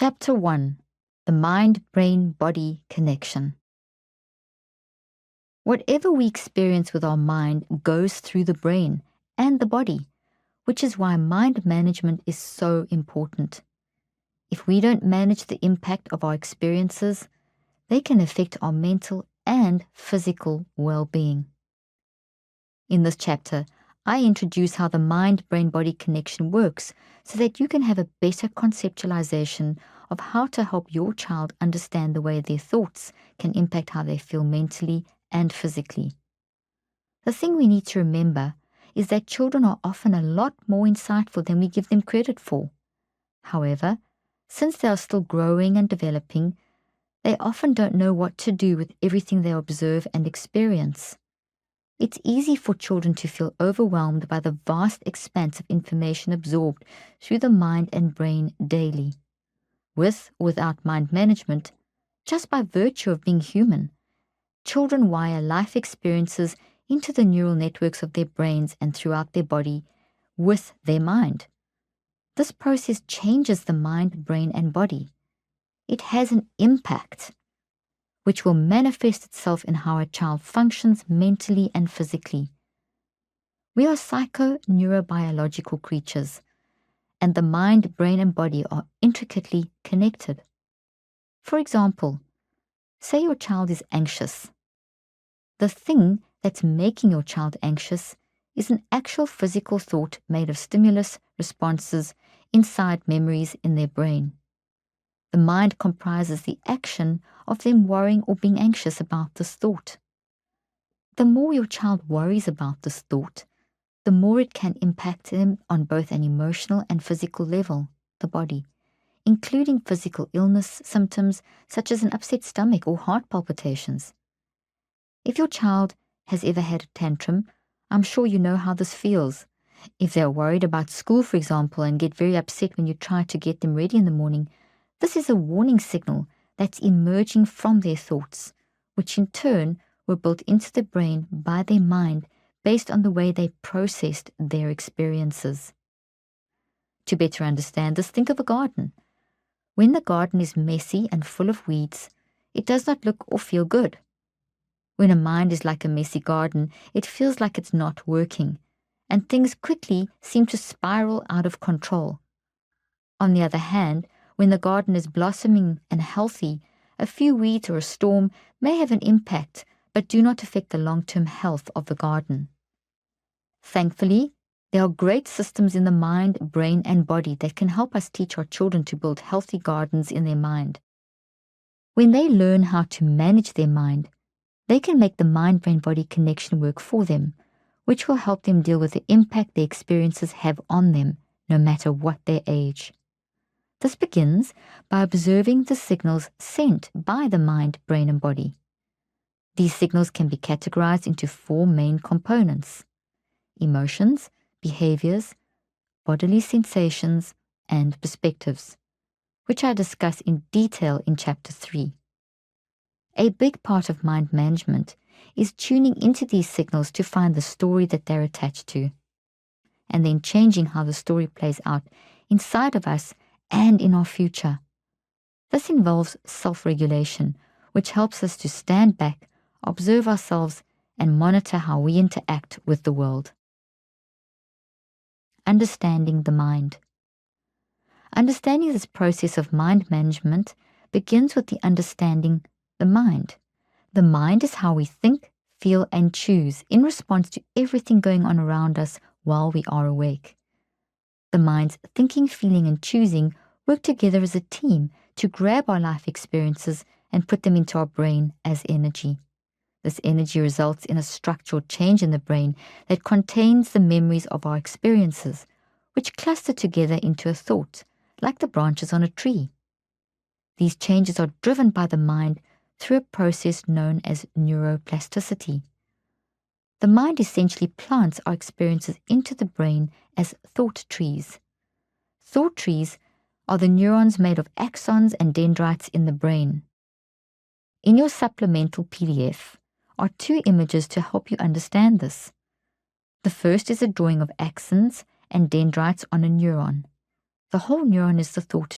Chapter 1. The Mind-Brain-Body Connection. Whatever we experience with our mind goes through the brain and the body, which is why mind management is so important. If we don't manage the impact of our experiences, they can affect our mental and physical well-being. In this chapter, I introduce how the mind-brain-body connection works so that you can have a better conceptualization of how to help your child understand the way their thoughts can impact how they feel mentally and physically. The thing we need to remember is that children are often a lot more insightful than we give them credit for. However, since they are still growing and developing, they often don't know what to do with everything they observe and experience. It's easy for children to feel overwhelmed by the vast expanse of information absorbed through the mind and brain daily. With or without mind management, just by virtue of being human, children wire life experiences into the neural networks of their brains and throughout their body with their mind. This process changes the mind, brain, and body. It has an impact, which will manifest itself in how a child functions mentally and physically. We are psycho-neurobiological creatures, and the mind, brain, and body are intricately connected. For example, say your child is anxious. The thing that's making your child anxious is an actual physical thought made of stimulus responses inside memories in their brain. The mind comprises the action of them worrying or being anxious about this thought. The more your child worries about this thought, the more it can impact them on both an emotional and physical level, the body, including physical illness symptoms such as an upset stomach or heart palpitations. If your child has ever had a tantrum, I'm sure you know how this feels. If they are worried about school, for example, and get very upset when you try to get them ready in the morning, this is a warning signal that's emerging from their thoughts, which in turn were built into the brain by their mind based on the way they processed their experiences. To better understand this, think of a garden. When the garden is messy and full of weeds, it does not look or feel good. When a mind is like a messy garden, it feels like it's not working, and things quickly seem to spiral out of control. On the other hand, when the garden is blossoming and healthy, a few weeds or a storm may have an impact, but do not affect the long-term health of the garden. Thankfully, there are great systems in the mind, brain, and body that can help us teach our children to build healthy gardens in their mind. When they learn how to manage their mind, they can make the mind-brain-body connection work for them, which will help them deal with the impact their experiences have on them, no matter what their age. This begins by observing the signals sent by the mind, brain, and body. These signals can be categorized into 4 main components: emotions, behaviors, bodily sensations, and perspectives, which I discuss in detail in Chapter 3. A big part of mind management is tuning into these signals to find the story that they're attached to, and then changing how the story plays out inside of us and in our future. This involves self-regulation, which helps us to stand back, observe ourselves, and monitor how we interact with the world. Understanding the mind. Understanding this process of mind management begins with the understanding the mind. The mind is how we think, feel, and choose in response to everything going on around us while we are awake. The mind's thinking, feeling, and choosing work together as a team to grab our life experiences and put them into our brain as energy. This energy results in a structural change in the brain that contains the memories of our experiences, which cluster together into a thought, like the branches on a tree. These changes are driven by the mind through a process known as neuroplasticity. The mind essentially plants our experiences into the brain as thought trees. Thought trees are the neurons made of axons and dendrites in the brain. In your supplemental PDF are 2 images to help you understand this. The first is a drawing of axons and dendrites on a neuron. The whole neuron is the thought